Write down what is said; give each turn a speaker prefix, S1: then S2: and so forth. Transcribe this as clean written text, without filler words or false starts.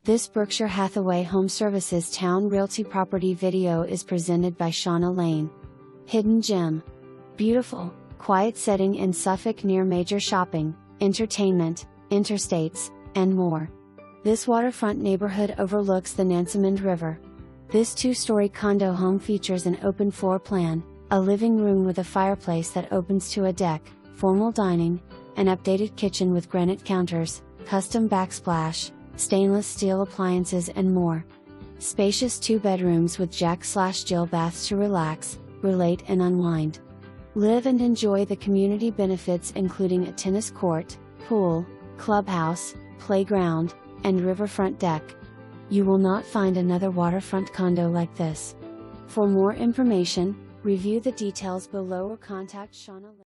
S1: This Berkshire Hathaway HomeServices Towne Realty property video is presented by Shauna Lane. Hidden gem. Beautiful, quiet setting in Suffolk near major shopping, entertainment, interstates, and more. This waterfront neighborhood overlooks the Nansemond River. This two-story condo home features an open floor plan, a living room with a fireplace that opens to a deck, formal dining, an updated kitchen with granite counters, custom backsplash, stainless steel appliances and more. Spacious 2 bedrooms with Jack/Jill baths to relax, relate and unwind. Live and enjoy the community benefits including a tennis court, pool, clubhouse, playground, and riverfront deck. You will not find another waterfront condo like this. For more information, review the details below or contact Shauna Lane.